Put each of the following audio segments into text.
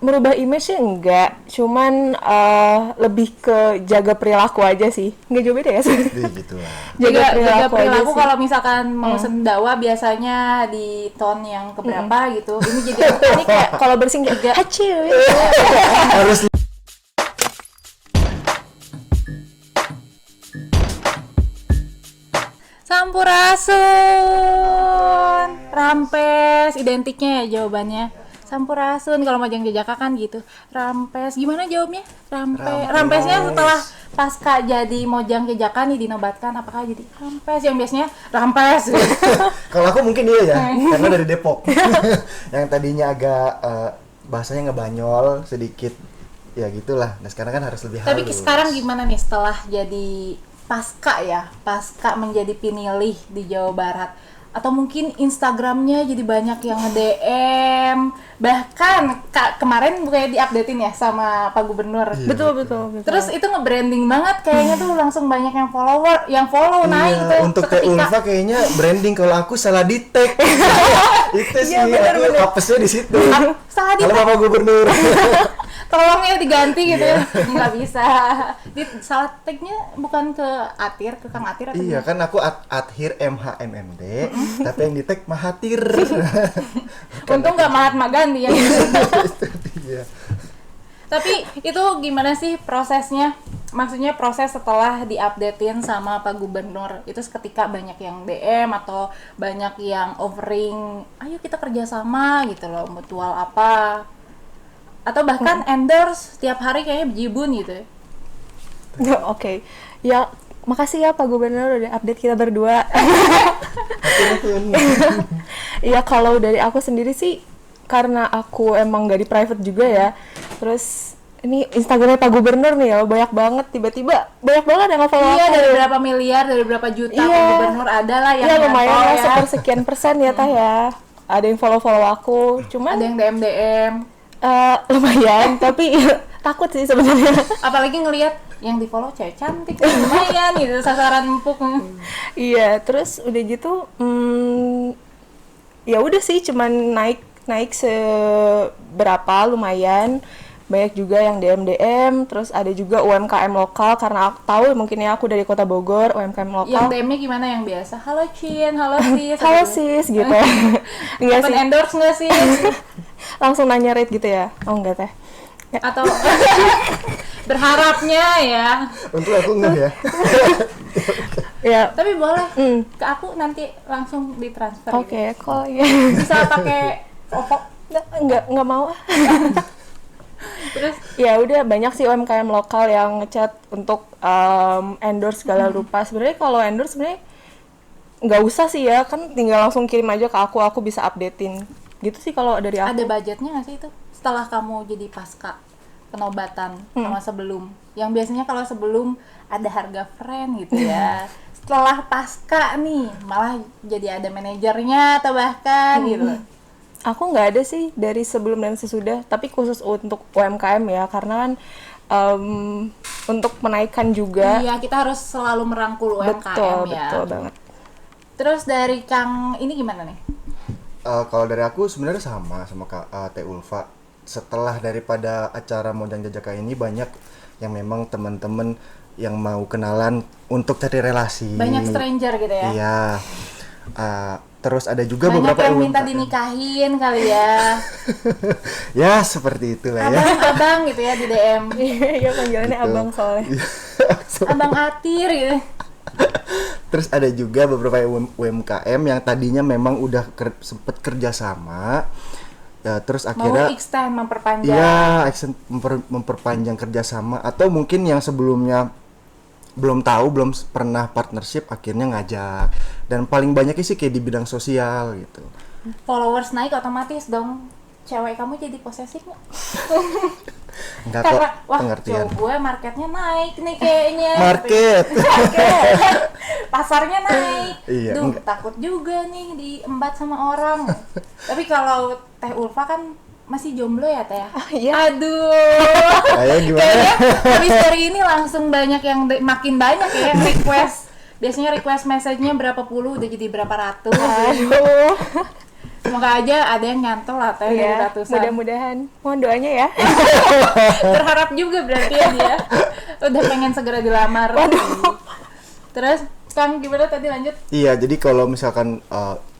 merubah image sih enggak, cuman lebih ke jaga perilaku aja sih. Enggak jauh beda ya sih. Gitu lah. Jaga Jaga perilaku aja perilaku sih. kalau misalkan mau sendawa biasanya di tone yang keberapa gitu. Ini jadi ini kayak Kalau bersin kayak haciu. Harus Sampurasun, rampes, identiknya ya jawabannya. Sampurasun kalau Mojang Jajaka kan gitu. Rampes, gimana jawabnya? Rampesnya setelah pasca jadi Mojang Jajaka nih dinobatkan apakah jadi rampes? Yang biasanya rampes. kalau aku mungkin iya ya, karena dari Depok. Yang tadinya agak bahasanya ngebanyol sedikit, ya gitulah. Nah sekarang kan harus lebih halus. Tapi sekarang gimana nih setelah jadi pasca menjadi pinilih di Jawa Barat? Atau mungkin Instagramnya jadi banyak yang nge-DM, bahkan kemarin bukannya di-updatein ya sama Pak Gubernur. Iya, Betul. Terus itu nge-branding banget kayaknya tuh langsung banyak yang follow naik Iya, tuh untuk Teh seketika. Ulfa kayaknya branding, kalau aku salah di tag. Itu sih, aku apesnya di situ. Salah di Halo Bapak Gubernur. tolong ya diganti gitu Iya. ya. Nggak bisa. Salah tagnya bukan ke Atir, ke Kang Atir atau Iya gimana? kan aku Athir MHMMD, tapi yang di tag Mahathir. Untung nggak Mahatma Gandhi ya. Iya. Tapi itu gimana sih prosesnya? Maksudnya proses setelah diupdatein sama Pak Gubernur itu seketika banyak yang DM atau banyak yang offering, ayo kita kerjasama gitu loh, mutual apa? Atau bahkan endorse setiap hari kayaknya bejibun gitu. Oke. Ya, makasih ya Pak Gubernur udah update kita berdua. Iya, kalau dari aku sendiri sih karena aku emang gak di private juga ya. Terus ini Instagramnya Pak Gubernur nih ya, banyak banget, tiba-tiba banyak banget yang nge-follow Iya, aku. dari berapa miliar, dari berapa juta Iya. Pak Gubernur ada lah yang Ya lumayan nyantol lah, ya. sepersekian persen ya Tah ya. Ada yang follow aku, cuman Ada yang DM. lumayan, tapi takut sih sebenarnya. Apalagi ngelihat yang di follow cewek cantik, lumayan gitu, sasaran empuk. Iya, terus udah gitu, ya udah sih, cuman naik seberapa lumayan. Banyak juga yang DM, terus ada juga UMKM lokal karena aku tahu mungkin ya aku dari Kota Bogor, UMKM lokal. Yang DM-nya gimana yang biasa? Halo Cin, halo Sis. Halo sis gitu. Enggak Dapat sih, endorse nggak sih? langsung nanya rate gitu ya. Oh enggak teh. Atau berharapnya ya. Untuk aku enggak ya. Ya, Tapi boleh ke aku nanti langsung ditransfer. oke, kalau ya Bisa pakai OVO. nggak mau. Terus Ya udah banyak sih UMKM lokal yang ngechat untuk endorse segala rupa. Sebenarnya kalau endorse sebenarnya nggak usah sih ya, kan tinggal langsung kirim aja ke aku bisa updatein. Gitu sih kalau dari aku. ada budgetnya nggak sih itu? Setelah kamu jadi pasca penobatan sama sebelum. Yang biasanya kalau sebelum ada harga friend gitu ya. Setelah pasca nih malah jadi ada manajernya atau bahkan gitu. Aku nggak ada sih dari sebelum dan sesudah, tapi khusus untuk UMKM ya, karena kan untuk menaikkan juga. Iya, kita harus selalu merangkul UMKM ya. Betul banget. Terus dari Kang ini gimana nih? Kalau dari aku sebenarnya sama Teh Ulfa. Setelah daripada acara Mojang Jajaka ini banyak yang memang teman-teman yang mau kenalan untuk cari relasi. Banyak stranger gitu ya? Iya. Terus ada juga Banyak beberapa yang minta UMKM. dinikahin kali ya. Ya seperti itulah ya. Abang-abang gitu ya di DM. Iya, panggilannya Gitu. abang soalnya. Abang Atir gitu. Terus ada juga beberapa UMKM yang tadinya memang udah sempet kerjasama, ya terus Mau akhirnya extend, memperpanjang. iya memperpanjang kerjasama, atau mungkin yang sebelumnya belum pernah partnership akhirnya ngajak. Dan paling banyaknya sih kayak di bidang sosial gitu. Followers naik otomatis dong. Cewek kamu jadi posesif nggak? Enggak kok, Karena wah pengertian. cowok gue marketnya naik nih kayaknya. Market. Pasarnya naik. Iya, Duh, enggak. takut juga nih diembat sama orang. Tapi kalau Teh Ulfa kan masih jomblo ya Teh? Iya. Aduh. Ayo gimana? Kayaknya habis dari ini langsung banyak yang makin banyak ya yang request. Biasanya request message-nya berapa puluh udah jadi berapa ratus. Aduh. Semoga aja ada yang nyantol lah teh dari Iya, ratusan. mudah-mudahan. Mohon doanya ya. Berharap juga berarti ya dia. Udah pengen segera dilamar. Terus Kang gimana tadi lanjut? Iya, jadi kalau misalkan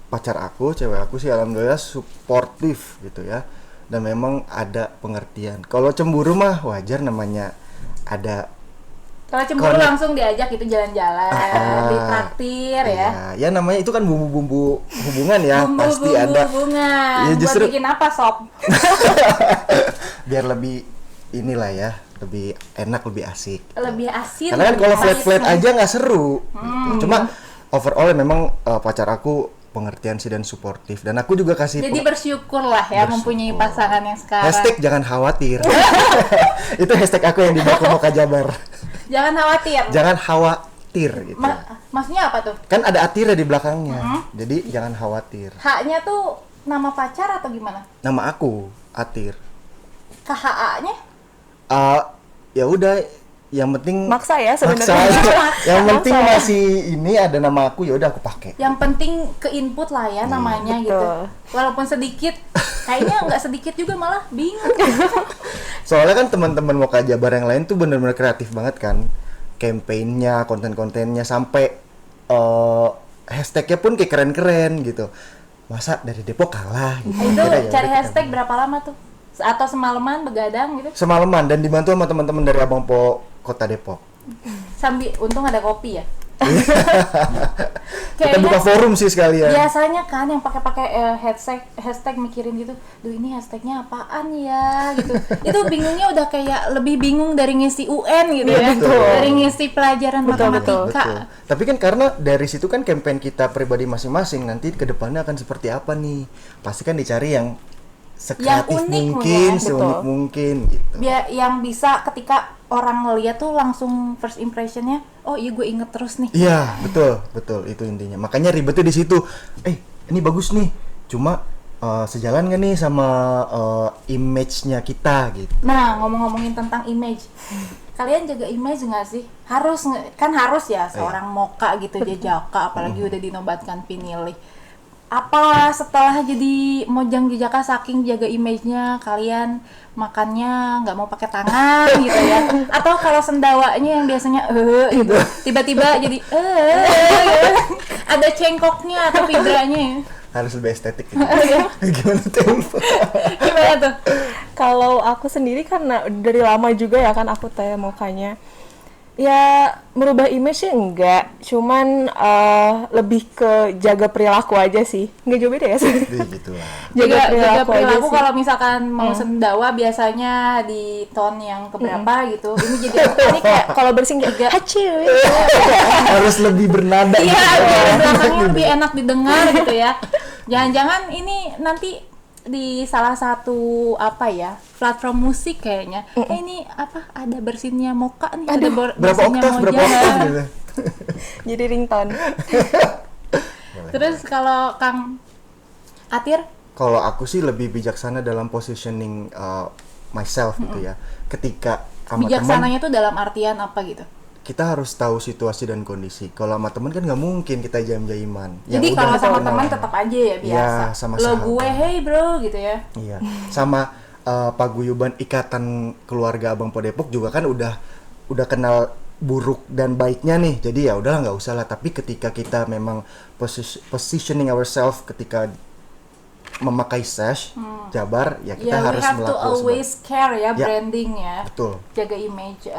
pacar aku, cewek aku sih alhamdulillah suportif gitu ya. Dan memang ada pengertian. Kalau cemburu mah wajar, namanya ada. Kalau cemburu Connect. langsung diajak itu jalan-jalan, ditraktir ya. Ya namanya itu kan bumbu-bumbu hubungan ya, pasti Bumbu-bumbu ada. hubungan. Iya, justru- Buat bikin apa sop? Biar lebih inilah ya, lebih enak, lebih asik. Lebih asin. Karena kan kalau lebih flat-flat pahit. aja nggak seru. Gitu. Cuma overall memang pacar aku pengertian sih dan suportif, dan aku juga kasih Jadi bersyukur lah ya mempunyai pasangan yang sekarang. hashtag jangan khawatir. Itu hashtag aku yang di Baku Moka Jabar. Jangan khawatir. Jangan khawatir gitu. Maksudnya apa tuh? Kan ada atirnya di belakangnya. Jadi jangan khawatir. H-nya tuh nama pacar atau gimana? Nama aku Atir. KHA-nya? Ya udah, yang penting Maksa ya maksa sebenarnya. aja. Yang penting Maksa. masih ini ada nama aku, ya udah aku pakai. Yang penting ke input lah ya namanya Betul. gitu. Walaupun sedikit, kayaknya nggak sedikit juga malah bingung. Soalnya kan teman-teman Moka Jabar yang lain tuh bener-bener kreatif banget kan, campaign-nya, konten-kontennya, sampai hashtagnya pun kayak keren-keren gitu. Masa dari Depok kalah gitu. Itu Kira ya cari udah hashtag kita- berapa lama tuh? Atau semalaman begadang gitu? semalaman, dan dibantu sama teman-teman dari Abang Po Kota Depok. Sambil untung ada kopi ya. Kita buka forum sih sekalian. biasanya kan yang pakai hashtag mikirin gitu, duh ini hashtagnya apaan ya gitu. Itu bingungnya udah kayak lebih bingung dari ngisi UN gitu Iya, ya, betul. dari ngisi pelajaran Betul, matematika. Betul. Tapi kan karena dari situ kan campaign kita pribadi masing-masing, nanti ke depannya akan seperti apa nih. Pasti kan dicari yang sekreatif unik mungkin, ya. seunik Betul. mungkin gitu. Biar yang bisa ketika orang ngeliat tuh langsung first impressionnya, oh iya gue inget terus nih. Iya, betul, itu intinya. Makanya ribetnya di situ. Ini bagus nih. Cuma sejalan nggak nih sama image-nya kita gitu. Nah, ngomong-ngomongin tentang image, kalian jaga image nggak sih? Harus kan harus ya seorang moka gitu, jejaka, apalagi udah dinobatkan pinilih. Apa setelah jadi mojang jejaka saking jaga image-nya kalian makannya nggak mau pakai tangan gitu ya? Atau kalau sendawanya yang biasanya gitu, tiba-tiba jadi gitu. Ada cengkoknya atau pidranya. Harus lebih estetik gitu. Gimana tuh? Gimana tuh? Kalau aku sendiri karena dari lama juga ya kan aku teh mukanya. Ya merubah image sih enggak, cuman lebih ke jaga perilaku aja sih. Enggak jauh beda ya sebenarnya. Gitu lah. Jaga aja perilaku sih. kalau misalkan mau sendawa biasanya di tone yang keberapa gitu. Ini jadi ini kayak Kalau bersin kayak hacil. Harus lebih bernada. iya gitu. biar belakangnya lebih enak didengar gitu ya. Jangan-jangan ini nanti di salah satu apa ya platform musik kayaknya. Ini apa ada bersinnya Moka nih, ada Berapa bersinnya oktav? Berapa Moja. oktav gitu? Jadi ringtone. Terus kalau Kang Atir, Kalau aku sih lebih bijaksana dalam positioning myself gitu ya. Ketika sama teman, bijaksananya tuh dalam artian apa gitu? kita harus tahu situasi dan kondisi. Kalau sama teman kan nggak mungkin kita jaim-jaiman. Jadi Yang kalau udah sama kenal. teman tetap aja ya biasa. Iya, sama Lo sahabat. gue hey bro gitu ya. Iya, sama paguyuban ikatan keluarga Abang Po Depok juga kan udah kenal buruk dan baiknya nih. Jadi ya udahlah nggak usah lah. Tapi ketika kita memang positioning ourselves ketika memakai sash Jabar, ya kita Ya, we harus have to melakukan always care ya, Ya. branding ya. betul. Jaga image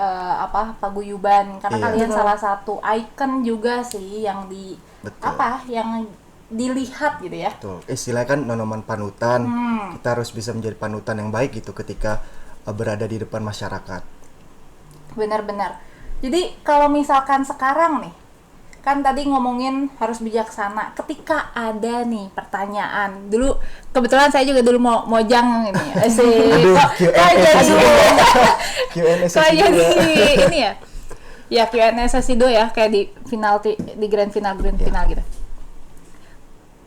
paguyuban karena Iya. kalian Betul. salah satu icon juga sih yang di Betul. yang dilihat gitu ya. Betul. Istilahnya kan nonoman panutan. Kita harus bisa menjadi panutan yang baik gitu ketika berada di depan masyarakat. Benar-benar. Jadi kalau misalkan sekarang nih, kan tadi ngomongin harus bijaksana. Ketika ada nih pertanyaan, dulu kebetulan saya juga dulu mau mojang ini. Asik. Aduh, Kok Q&A jadi sesi Q&A kok sesi jadi dua. ini ya? Ya Q&A sesi 2 ya, kayak di final di grand final gitu.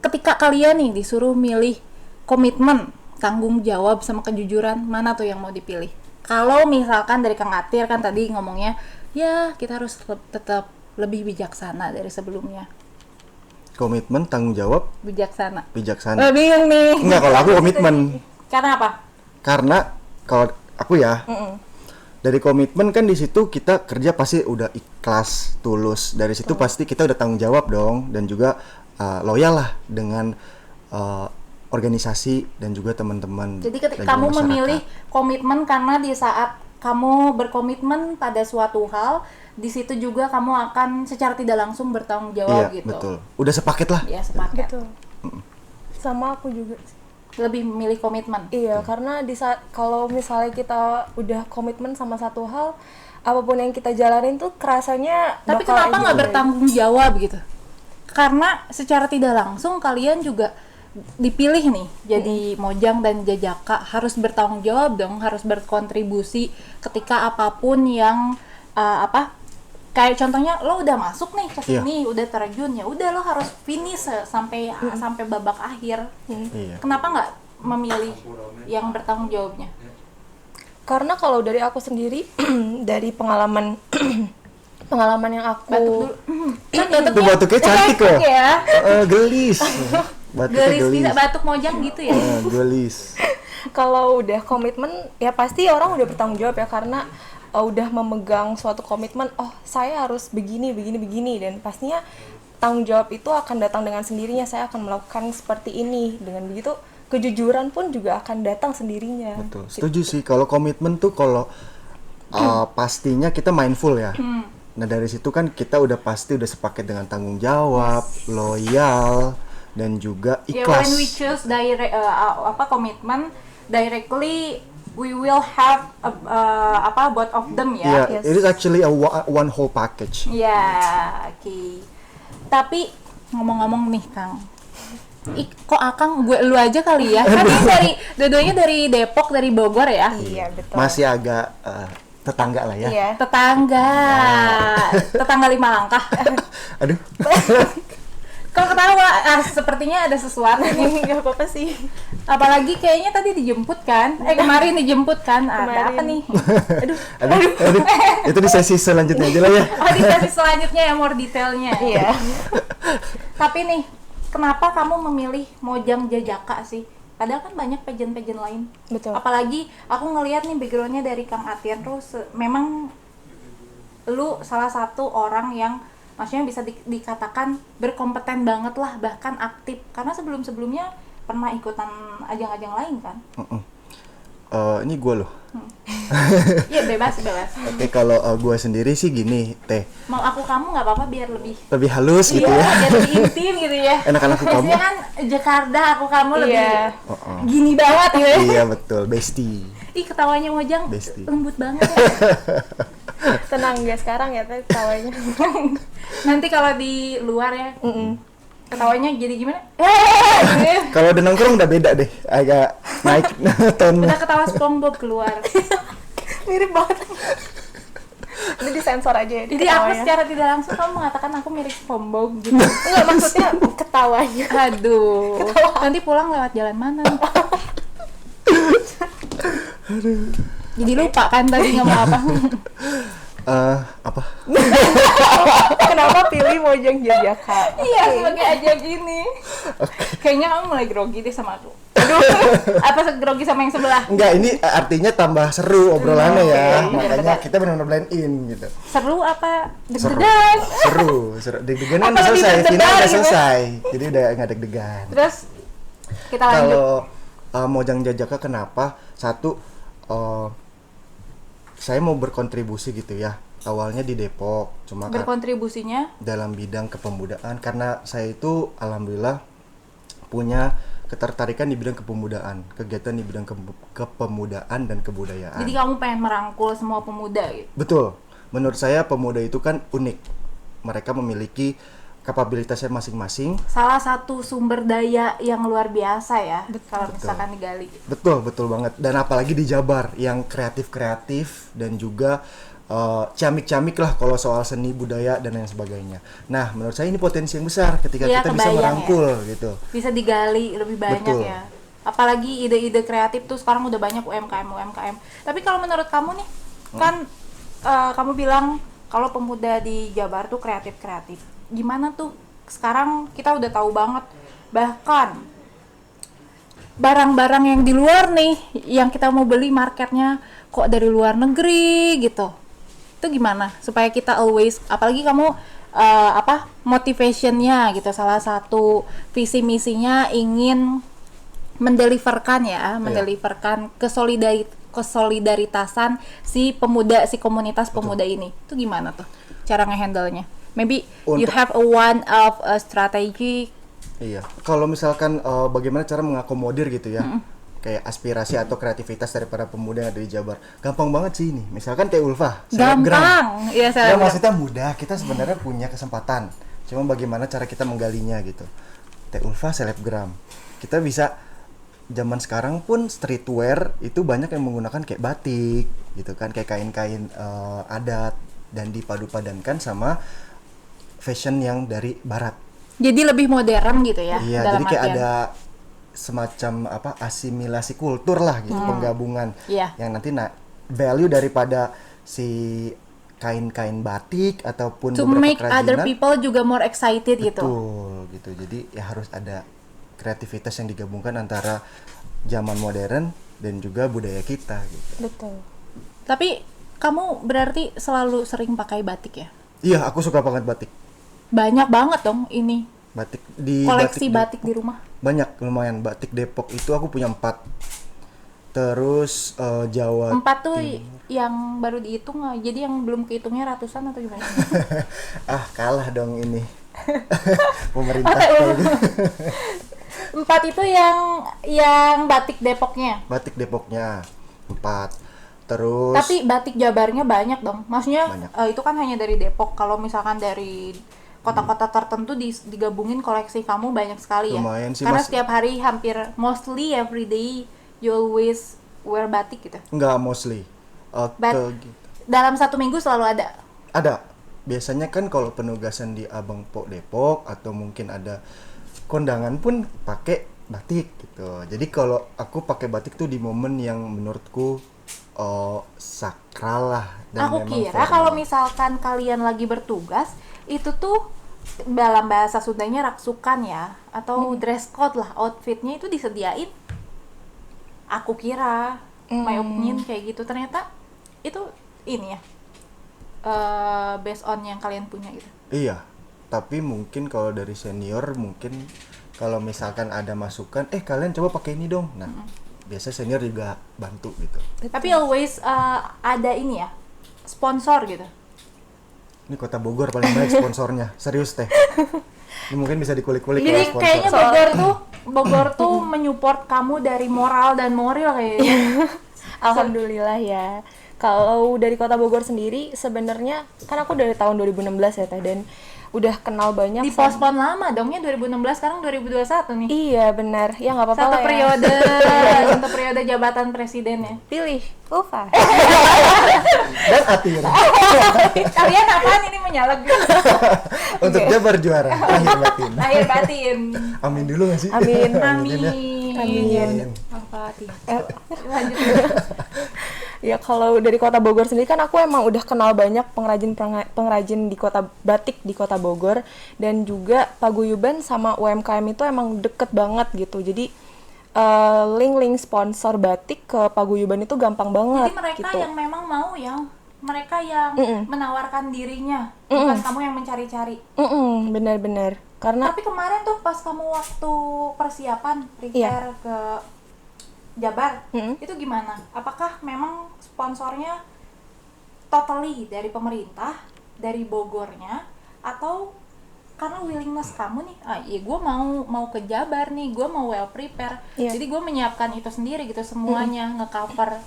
Ketika kalian nih disuruh milih komitmen, tanggung jawab sama kejujuran, mana tuh yang mau dipilih? Kalau misalkan dari Kang Atir kan tadi ngomongnya, ya kita harus tetap lebih bijaksana dari sebelumnya. komitmen, tanggung jawab, Bijaksana. bijaksana. Bingung nih. Enggak, kalau aku komitmen. Karena apa? Karena kalau aku ya, dari komitmen kan di situ kita kerja pasti udah ikhlas, tulus. Dari situ pasti kita udah tanggung jawab dong, dan juga loyal lah dengan organisasi dan juga teman-teman. Jadi dan ketika juga kamu masyarakat. memilih komitmen karena di saat kamu berkomitmen pada suatu hal, di situ juga kamu akan secara tidak langsung bertanggung jawab Iya, gitu. betul. Udah sepaket lah. Ya, sepaket. Betul. Sama aku juga sih. Lebih memilih komitmen. Iya, karena di saat kalau misalnya kita udah komitmen sama satu hal, apapun yang kita jalanin tuh kerasanya Tapi bakal kenapa nggak enjoy. bertanggung jawab gitu? Karena secara tidak langsung kalian juga dipilih nih jadi Mojang dan Jajaka, harus bertanggung jawab dong, harus berkontribusi ketika apapun yang kayak contohnya lo udah masuk nih ke sini, udah terjun, ya udah lo harus finish sampai babak akhir. Iya. Kenapa nggak memilih yang bertanggung jawabnya? Karena kalau dari aku sendiri dari pengalaman pengalaman yang aku Batuk dulu. Kan Itu batuknya cantik kok. ya. Gelis. Batuknya Gelis gelis. tidak batuk Mojang gitu ya. Gelis. kalau udah komitmen ya pasti orang udah bertanggung jawab ya, karena udah memegang suatu komitmen, oh saya harus begini begini begini, dan pastinya tanggung jawab itu akan datang dengan sendirinya. Saya akan melakukan seperti ini, dengan begitu kejujuran pun juga akan datang sendirinya. Betul. Setuju sih, kalau komitmen tuh kalau pastinya kita mindful ya. Nah, dari situ kan kita udah pasti udah sepaket dengan tanggung jawab, loyal, dan juga Ya, ikhlas. when we choose komitmen directly, we will have both of them ya. Yeah, it is actually a one whole package. Ya, oke. Tapi ngomong-ngomong nih Kang, kok Akang gue lu aja kali ya? Kan ini dua-duanya dari Depok, dari Bogor ya. Iya betul. Masih agak tetangga lah ya. Iya. Tetangga 5 langkah. Aduh. Kok ketawa? Sepertinya ada sesuatu nih. Nggak apa-apa sih. Apalagi kayaknya tadi dijemput kan? Kemarin dijemput kan? Ada apa nih? Aduh. Itu di sesi selanjutnya aja lah ya. Oh, di sesi selanjutnya ya more detailnya. Iya. Tapi nih, kenapa kamu memilih Mojang Jajaka sih? Padahal kan banyak pageant-pageant lain. Betul. Apalagi aku ngelihat nih backgroundnya dari Kang Atian tuh memang lu salah satu orang yang maksudnya bisa dikatakan berkompeten banget lah, bahkan aktif. Karena sebelum-sebelumnya pernah ikutan ajang-ajang lain kan? Ini gue loh. Iya, bebas. Oke, kalau gue sendiri sih gini, Teh. Mau aku kamu nggak apa-apa biar lebih Halus gitu iya, ya. biar lebih intim gitu ya. Enakan aku kamu. Biasanya kan Jakarta aku kamu lebih Iya. gini banget gitu ya. Iya betul, bestie. Ih, ketawanya Mojang Bestie. lembut banget ya. Tenang ya sekarang ya tawanya. Nanti kalau di luar ya, ketawanya jadi gimana? Kalau udah nongkrong udah beda deh, agak naik tone. Udah ketawa SpongeBob keluar. Mirip banget. Ini disensor aja ya. Jadi aku secara tidak langsung kamu mengatakan aku mirip SpongeBob gitu. Enggak, maksudnya ketawanya. Aduh. Nanti pulang lewat jalan mana? Jadi lupa kan tadi ngomong apa? Apa? Kenapa pilih Mojang Jajaka? Iya, sebagai ajang gini. Kayaknya kamu mulai grogi deh sama aku. Aduh, apa grogi sama yang sebelah? Enggak, ini artinya tambah seru obrolannya ya. Oke, Makanya kita benar-benar blend in gitu. Seru apa? Seru. Deg-degan. Seru. Deg-degan kan Apa udah lebih selesai, deg-degan final udah gitu? selesai. Jadi udah nggak deg-degan. Terus kita lanjut. Kalau Mojang Jajaka kenapa? Satu, saya mau berkontribusi gitu ya. Awalnya di Depok, cuma Berkontribusinya dalam bidang kepemudaan, karena saya itu alhamdulillah punya ketertarikan di bidang kepemudaan, kegiatan di bidang kepemudaan dan kebudayaan. jadi kamu pengen merangkul semua pemuda gitu. Betul. Menurut saya pemuda itu kan unik. Mereka memiliki kapabilitasnya masing-masing. Salah satu sumber daya yang luar biasa ya kalau misalkan digali. Betul banget. Dan apalagi di Jabar yang kreatif-kreatif dan juga ciamik-ciamik lah kalau soal seni budaya dan lain sebagainya. Nah, menurut saya ini potensi yang besar ketika Iya, kita bisa kebayang merangkul gitu. Bisa digali lebih banyak Betul. ya. Apalagi ide-ide kreatif tuh sekarang udah banyak UMKM. Tapi kalau menurut kamu nih, kan kamu bilang kalau pemuda di Jabar tuh kreatif. Gimana tuh sekarang kita udah tahu banget, bahkan barang-barang yang di luar nih yang kita mau beli marketnya kok dari luar negeri gitu. Itu gimana supaya kita always, apalagi kamu motivationnya gitu, salah satu visi misinya ingin mendeliverkan mendeliverkan kesolidaritasan si komunitas pemuda ini. Itu gimana tuh cara ngehandle-nya? Maybe you have one of a strategy. Iya, kalau misalkan bagaimana cara mengakomodir gitu ya, kayak aspirasi atau kreativitas dari para pemuda yang ada di Jabar, gampang banget sih ini. Misalkan kayak Ulfa, Gampang, iya ya maksudnya mudah. Kita sebenarnya punya kesempatan, cuma bagaimana cara kita menggalinya gitu. Teh Ulfa selebgram, kita bisa zaman sekarang pun streetwear itu banyak yang menggunakan kayak batik gitu kan, kayak kain-kain adat dan dipadu-padankan sama fashion yang dari barat. Jadi lebih modern gitu ya. Iya, jadi kayak ada semacam asimilasi kultur lah gitu, penggabungan yang nanti value daripada si kain-kain batik ataupun to beberapa make kerajinan, other people juga more excited gitu. Betul gitu. Jadi ya harus ada kreativitas yang digabungkan antara zaman modern dan juga budaya kita gitu. Betul. Tapi kamu berarti selalu sering pakai batik ya? Iya, aku suka banget batik. Banyak banget dong ini. Batik di koleksi batik di rumah. Banyak, lumayan. Batik Depok itu aku punya 4. Terus Jawa 4 tuh yang baru dihitung, jadi yang belum kehitungnya ratusan atau gimana? Kalah dong ini. Pemerintah kayak gitu. 4 itu yang batik Depoknya. Batik Depoknya 4. Terus Tapi batik Jabarnya banyak dong. Maksudnya banyak. Itu kan hanya dari Depok. Kalau misalkan dari kota-kota tertentu digabungin koleksi kamu banyak sekali ya. Lumayan sih, Karena Mas. setiap hari mostly every day you always wear batik gitu. Enggak mostly. Dalam 1 minggu selalu ada. Ada. Biasanya kan kalau penugasan di Abang Po Depok atau mungkin ada kondangan pun pakai batik gitu. Jadi kalau aku pakai batik tuh di momen yang menurutku sakral lah dan Aku memang kira kalau misalkan kalian lagi bertugas itu tuh dalam bahasa Sundanya raksukan ya, atau dress code lah, outfitnya itu disediain. Aku kira my opinion kayak gitu, ternyata itu ini ya based on yang kalian punya gitu. Iya, tapi mungkin kalau dari senior mungkin kalau misalkan ada masukan, kalian coba pakai ini dong. Nah, biasa senior juga bantu gitu. Tapi always ada ini ya, sponsor gitu. Ini Kota Bogor paling baik sponsornya, serius teh. Ini mungkin bisa dikulik-kulik Jadi kalau sponsor. kayaknya Bogor tuh menyupport kamu dari moral dan moral kayaknya. Alhamdulillah ya. Kalau dari Kota Bogor sendiri sebenarnya kan aku dari tahun 2016 ya Teh, dan udah kenal banyak. Di pospon lama dongnya 2016, sekarang 2021 nih. Iya benar, ya nggak apa-apa Satu lah ya. periode, satu periode jabatan presidennya. Pilih Ulfa. Dan Atir. Kalian apaan ini menyaleg? Untuk Jabar juara lahir batin. Lahir batin. Amin dulu nggak sih? Amin. Amin. Amin. Apa hati? Eh, Lanjut. Ya kalau dari Kota Bogor sendiri kan aku emang udah kenal banyak pengrajin di kota batik di Kota Bogor, dan juga paguyuban sama UMKM itu emang deket banget gitu. Jadi link sponsor batik ke paguyuban itu gampang banget. Jadi mereka gitu. yang memang mau mereka yang menawarkan dirinya, bukan kamu yang mencari-cari. Bener-bener. Karena Tapi kemarin tuh pas kamu waktu persiapan prepare ke Jabar, itu gimana? Apakah memang sponsornya totally dari pemerintah, dari Bogornya, atau karena willingness kamu nih, iya gue mau ke Jabar nih, gue mau well prepare, jadi gue menyiapkan itu sendiri gitu semuanya, nge-cover.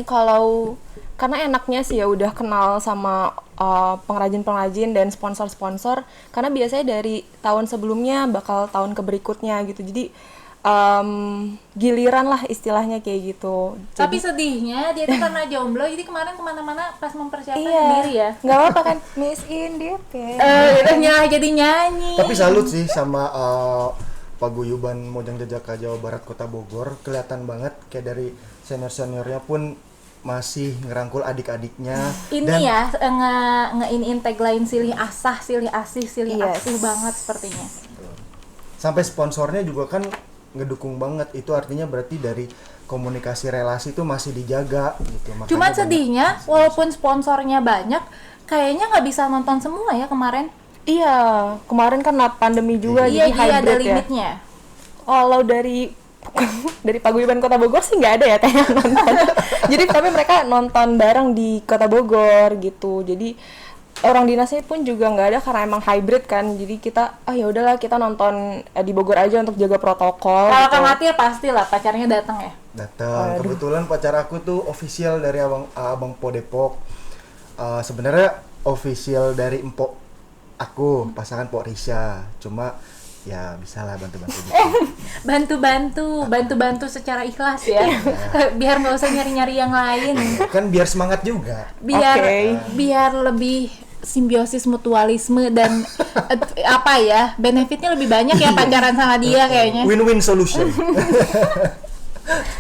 Kalau karena enaknya sih ya udah kenal sama pengrajin-pengrajin dan sponsor-sponsor, karena biasanya dari tahun sebelumnya bakal tahun ke berikutnya gitu. Jadi giliran lah istilahnya kayak gitu. Tapi sedihnya dia tuh karena jomblo, jadi kemarin kemana-mana pas mempersiapkan Iya, sendiri ya. nggak apa-apa kan, Miss Independent. Jadi nyanyi. Tapi salut sih sama paguyuban Mojang Jajaka Jawa Barat Kota Bogor, kelihatan banget kayak dari senior-seniornya pun masih ngerangkul adik-adiknya Ini dan ya nge-in tagline silih asah, silih asih, silih Yes. asuh banget sepertinya. sampai sponsornya juga kan ngedukung banget. Itu artinya berarti dari komunikasi relasi itu masih dijaga gitu. Makanya Cuman banyak- sedihnya, walaupun sponsornya banyak, kayaknya nggak bisa nonton semua ya kemarin. Iya, kemarin kan pandemi juga Iya, jadi dia ada hybrid ya. limitnya. Kalau dari dari Paguyuban Kota Bogor sih nggak ada ya teh yang nonton. Jadi tapi mereka nonton bareng di Kota Bogor gitu. Jadi orang dinasnya pun juga nggak ada karena emang hybrid kan. Jadi kita ya udahlah kita nonton di Bogor aja untuk jaga protokol. Kalau gitu. Kang Atir pastilah pacarnya datang ya. datang. Kebetulan pacar aku tuh official dari Abang Po Depok. Sebenarnya official dari empok aku, pasangan Pok Risha. Cuma ya bisa lah bantu-bantu gitu. Bantu-bantu secara ikhlas ya. Biar nggak usah nyari-nyari yang lain. Kan biar semangat juga. Biar Oke. biar lebih simbiosis mutualisme dan apa ya, benefitnya lebih banyak ya pacaran sama dia kayaknya. Win-win solution.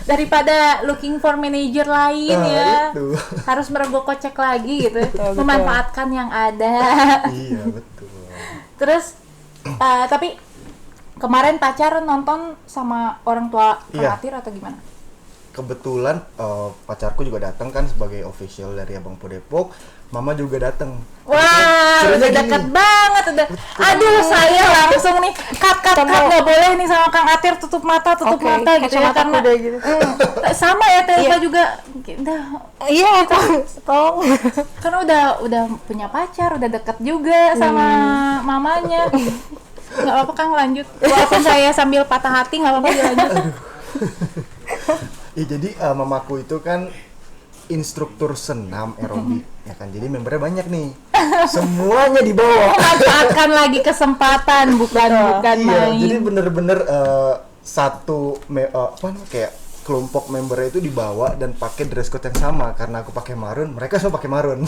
Daripada looking for manager lain Nah, ya. itu. Harus merogoh kocek lagi gitu. Betul. Memanfaatkan yang ada. Iya, betul. Terus tapi kemarin pacar nonton sama orang tua Kang Iya. Atir atau gimana? Kebetulan pacarku juga datang kan sebagai official dari Abang Po Depok. Mama juga datang. Wah, Serunya udah gini. deket banget udah. Aduh, saya langsung nih cut nggak boleh nih sama Kang Atir tutup mata Oke, mata gitu ya kacamata karena kuda gitu. sama ya Telva Iya. juga. Udah, Iya, tolong. karena udah punya pacar, udah deket juga sama mamanya. Nggak apa-apa Kang, lanjut. Walaupun saya sambil patah hati nggak apa-apa dilanjut. Ya jadi mamaku itu kan instruktur senam aerobik ya kan. Jadi membernya banyak nih. Semuanya dibawa. Manfaatkan lagi kesempatan bukan Iya, main. jadi bener-bener apa namanya, kayak kelompok membernya itu dibawa dan pakai dress code yang sama. Karena aku pakai marun, mereka semua pakai marun.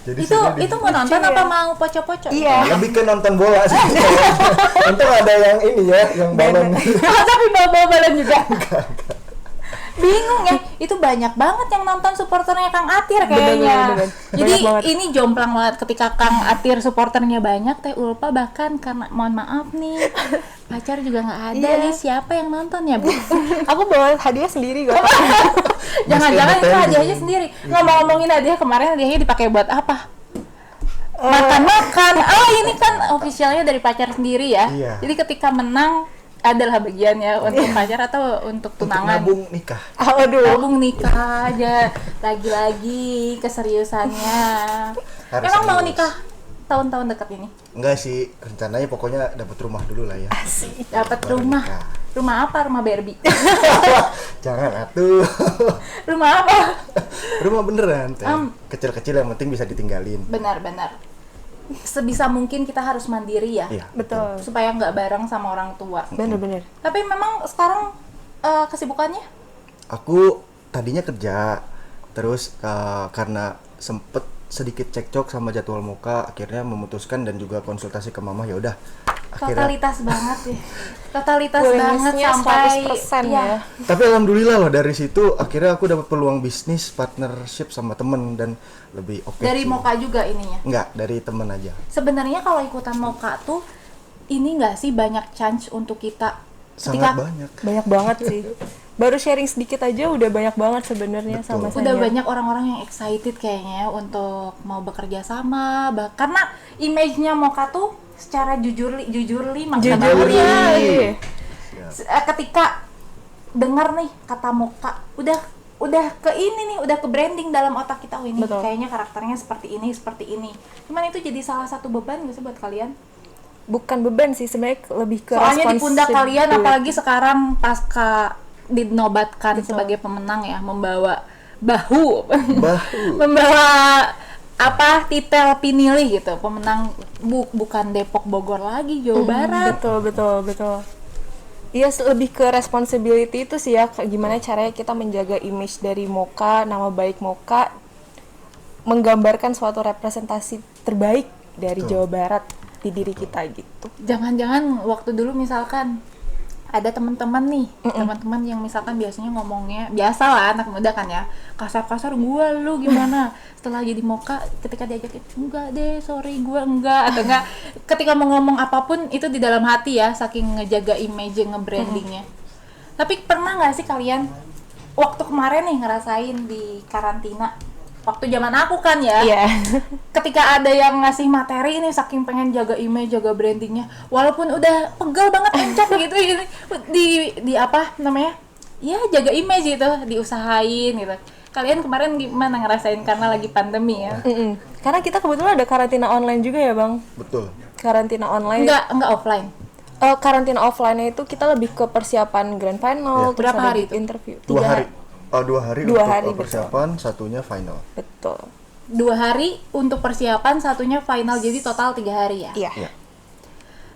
Jadi itu sebenarnya itu mau nonton apa mau pocok-pocok? Iya. lebih ke nonton bola sih. Untung ada yang ini ya, yang balon. Tapi bawa balon juga. Bingung ya, itu banyak banget yang nonton supporternya Kang Atir kayaknya. Bener. Jadi Banyak banget. ini jomplang banget ketika Kang Atir supporternya banyak, Teh Ulfa bahkan karena mohon maaf nih, pacar juga nggak ada Iya. nih, siapa yang nonton ya Bu? Aku bawa hadiah sendiri kok. Jangan-jangan itu entertain. hadiahnya sendiri. Ngomong-ngomongin hadiah, kemarin hadiahnya dipakai buat apa? Makan-makan. Oh ini kan officialnya dari pacar sendiri ya. Iya. Jadi ketika menang adalah bagiannya untuk pacar atau untuk Untuk tunangan. nabung nikah. Aduh. Tabung nikah aja, lagi-lagi keseriusannya. Harus Emang mau serius. nikah tahun-tahun dekat ini? Enggak sih, rencananya pokoknya dapat rumah dulu lah ya. Dapat Baru rumah. nikah. Rumah apa? Rumah Barbie. Jangan atuh. Rumah apa? Rumah beneran, Teh. Kecil-kecil yang penting bisa ditinggalin. Benar-benar. Sebisa mungkin kita harus mandiri ya. Iya. Betul. Supaya nggak bareng sama orang tua. Bener-bener. Tapi memang sekarang kesibukannya? Aku tadinya kerja, terus karena sempet sedikit cekcok sama jadwal muka, akhirnya memutuskan dan juga konsultasi ke mama, ya udah. Akhirnya. Totalitas banget ya. Totalitas banget Willingness-nya sampai 100% ya. Tapi alhamdulillah loh, dari situ akhirnya aku dapat peluang bisnis partnership sama temen dan lebih oke Dari sih. Moka juga ininya. Enggak, dari temen aja. Sebenarnya kalau ikutan Moka tuh ini nggak sih banyak chance untuk kita Sangat banyak. Banyak banget sih. Baru sharing sedikit aja udah banyak banget sebenarnya Betul. sama udah saya. banyak orang-orang yang excited kayaknya untuk mau bekerja sama karena image-nya Moka tuh secara jujurli makna Jujur banget ya. iya. Ketika dengar nih kata Moka udah ke ini nih, udah ke branding dalam otak kita. Oh ini Betul. kayaknya karakternya seperti ini. Cuman itu jadi salah satu beban nggak sih buat kalian? Bukan beban sih sebenarnya, lebih ke Soalnya di pundak kalian responsibility. apalagi sekarang pasca dinobatkan Betul. sebagai pemenang ya, membawa bahu Bahu. membawa apa titel pinilih gitu, pemenang bukan Depok Bogor lagi, Jawa Barat. Betul. Iya, lebih ke responsibility itu sih ya, gimana caranya kita menjaga image dari Moka, nama baik Moka, menggambarkan suatu representasi terbaik dari Betul. Jawa Barat di diri kita gitu. Jangan-jangan waktu dulu misalkan ada teman-teman nih, teman-teman yang misalkan biasanya ngomongnya biasa lah anak muda kan ya, kasar-kasar, gua lu gimana, setelah jadi moka ketika diajakin enggak deh sorry gua enggak, atau enggak ketika mau ngomong apapun itu di dalam hati ya, saking ngejaga image, nge-brandingnya. Tapi pernah nggak sih kalian waktu kemarin nih ngerasain di karantina, waktu zaman aku kan ya, Iya. ketika ada yang ngasih materi ini saking pengen jaga image, jaga brandingnya, walaupun udah pegal banget encok gitu di apa namanya, ya jaga image gitu, diusahain gitu. Kalian kemarin gimana ngerasain karena lagi pandemi ya? Karena kita kebetulan ada karantina online juga ya bang. Betul. Karantina online. Enggak offline. Karantina offline-nya itu kita lebih ke persiapan grand final, Iya. terus Berapa ada hari di itu? interview. 2 hari. 2 hari Dua untuk hari, persiapan, satunya final. Betul. 2 hari untuk persiapan, satunya final, jadi total 3 hari ya. Iya. Iya.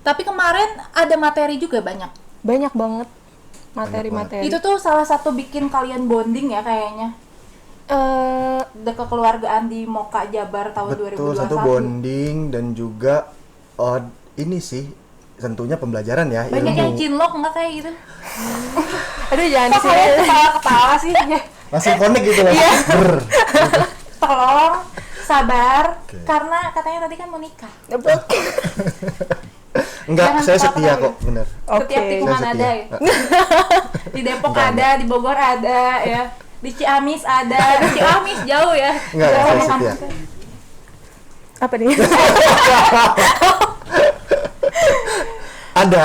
Tapi kemarin ada materi juga banyak. Banyak banget materi-materi. Itu tuh salah satu bikin kalian bonding ya kayaknya. Kekeluargaan di Moka Jabar tahun Betul, 2021. satu bonding dan juga ini sih tentunya pembelajaran ya, Banyak yang ilmu. cinlok nggak kayak gitu? Aduh jangan Kok kalian disini. ketawa-ketawa sih? Langsung connect gitu lah. Brr. Tolong sabar, Oke. karena katanya tadi kan mau nikah. Enggak, Jangan saya ketawa-ketawa setia gitu. kok, bener. Setiap Oke. tikungan Saya ada setia. ya. Di Depok Enggak, ada, di Bogor ada ya. Di Ciamis ada, di Ciamis jauh ya. Enggak, Jauh saya di setia. kampus. Apa nih? Ada.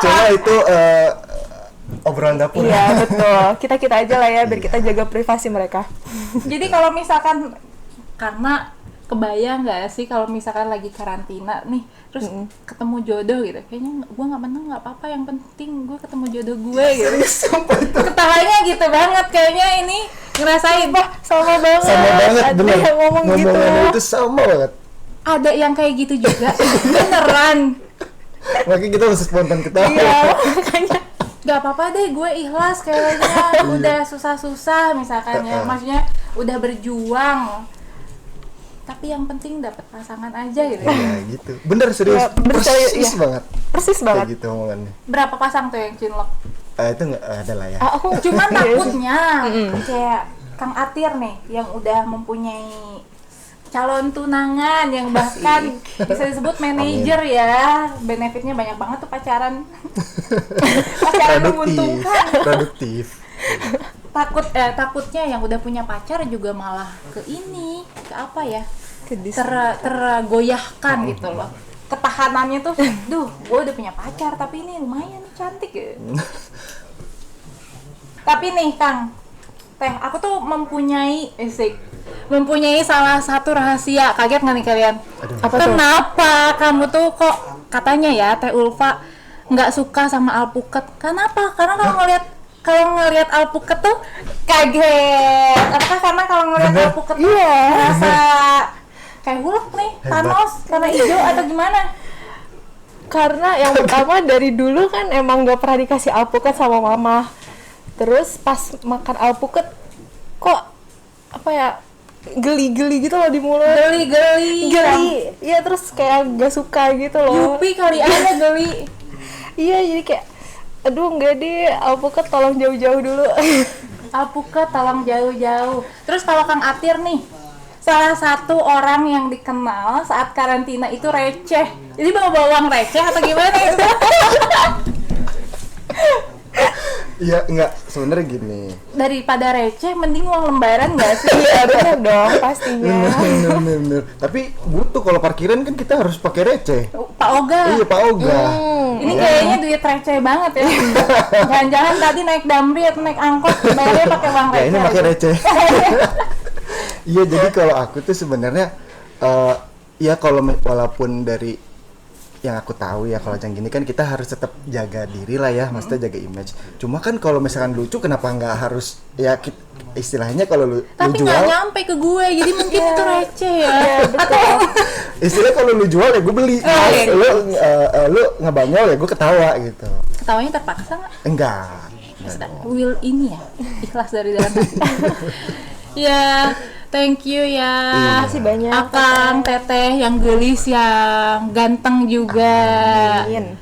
Cuma itu obrolan dapur. Iya betul. Kita aja lah ya biar kita jaga privasi mereka. Jadi kalau misalkan, karena kebayang nggak sih kalau misalkan lagi karantina nih, terus ketemu jodoh gitu, kayaknya gue nggak menang nggak apa-apa, yang penting gue ketemu jodoh gue gitu. Ketawanya gitu banget, kayaknya ini ngerasain. Sama banget. Sama banget, Ada bener. yang ngomong gitu. Ngomongannya itu sama banget. Ada yang kayak gitu juga, beneran. Makanya kita harus spontan ketawa. Iya makanya. Gak apa-apa deh, gue ikhlas kayaknya udah susah-susah misalkan ya, maksudnya udah berjuang, tapi yang penting dapat pasangan aja gitu. Iya gitu. Bener serius. Ya, bener, serius, Persis iya. banget. Persis Kayak banget. gitu omongannya. Berapa pasang tuh yang cinlok? Itu nggak ada lah ya. Aku Cuman iya sih. takutnya kayak Kang Atir nih yang udah mempunyai calon tunangan yang bahkan bisa disebut manajer ya, benefitnya banyak banget tuh pacaran. Pacaran menguntungkan. Produktif. Takutnya yang udah punya pacar juga malah ke ini, ke apa ya, Kedis. tergoyahkan gitu loh, ketahanannya tuh, duh gue udah punya pacar tapi ini lumayan nih cantik ya. Tapi nih Kang Teh, aku tuh mempunyai salah satu rahasia. Kaget nggak nih kalian? Apa tuh? Kenapa kamu tuh kok katanya ya Teh Ulfa nggak suka sama alpukat? Kenapa? Karena kalau ngelihat alpukat tuh kaget. Apakah karena kalau ngelihat alpukat tuh merasa kayak Hulk nih, Hebat. Thanos karena hijau atau gimana? Karena yang pertama dari dulu kan emang gak pernah dikasih alpukat sama mama. Terus pas makan alpukat kok apa ya, geli-geli gitu loh di mulut. Geli-geli. Geli. Iya terus kayak gak suka gitu loh. Yupi kali ada geli. Iya jadi kayak aduh enggak deh, alpukat tolong jauh-jauh dulu. Alpukat tolong jauh-jauh. Terus kalau Kang Atir nih, salah satu orang yang dikenal saat karantina itu receh. Jadi bawa uang receh atau gimana itu? Iya enggak, sebenarnya gini. Daripada receh, mending uang lembaran nggak sih? Iya bener dong pastinya. Bener. Tapi butuh, kalau parkiran kan kita harus pakai receh. Pak Oga. Iya Pak Oga. Ini kayaknya duit receh banget ya. Jangan-jangan tadi naik damri atau naik angkot bayarnya pakai uang Ya receh. ini pakai receh. Iya jadi kalau aku tuh sebenarnya ya kalau walaupun dari yang aku tahu ya, kalau yang gini kan kita harus tetap jaga diri lah ya, maksudnya jaga image. Cuma kan kalau misalkan lucu kenapa nggak harus ya istilahnya kalau lu Tapi nggak jual, nyampe ke gue, jadi mungkin itu receh ya. Atau istilahnya kalau lu jual ya gue beli, Oke. lu ngebanyol ya gue ketawa gitu. ketawanya terpaksa nggak? Enggak. Will ini ya, ikhlas dari dalam hati. Ya, thank you ya. Makasih banyak. Akang, Teteh yang gelis, yang ganteng juga. Amin.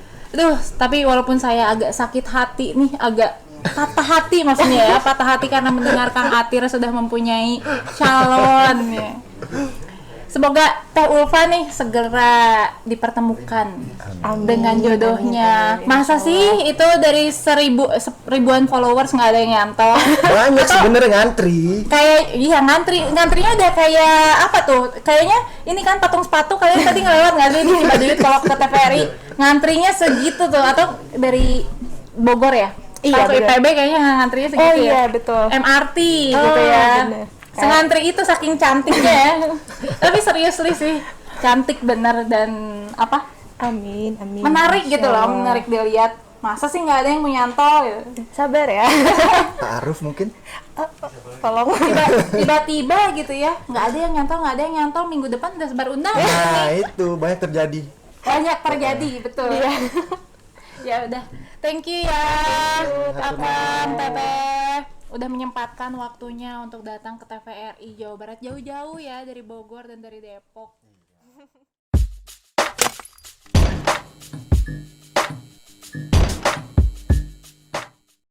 Tapi walaupun saya agak sakit hati nih, agak patah hati maksudnya ya, patah hati karena mendengarkan Atir sudah mempunyai calon ya. Semoga Teh Ulfa nih segera dipertemukan dengan jodohnya. Masa sih itu dari ribuan followers nggak ada yang nyantol? Banyak sebenarnya ngantri. Kayak iya ngantrinya udah kayak apa tuh? Kayaknya ini kan patung sepatu, kalian tadi ngelewat nggak sih di Cibaduyut kalau ke TVRI? Ngantrinya segitu tuh, atau dari Bogor ya? Iya, Kalau ke bener. IPB kayaknya ngantrinya segitu Oh ya. iya, betul. MRT gitu ya. bener. Sengantri itu saking cantiknya ya. Tapi seriously sih, cantik bener dan apa? Amin, amin. Menarik Masya gitu loh, Allah. menarik dilihat. Masa sih nggak ada yang mau nyantol gitu. Sabar ya. Ta'aruf mungkin. Tolong. Tiba-tiba gitu ya, nggak ada yang nyantol, minggu depan udah sebar undangan Nah, nih. itu banyak terjadi. Banyak terjadi, betul. Ya udah, thank you ya Akang Teteh udah menyempatkan waktunya untuk datang ke TVRI Jawa Barat, jauh-jauh ya dari Bogor dan dari Depok.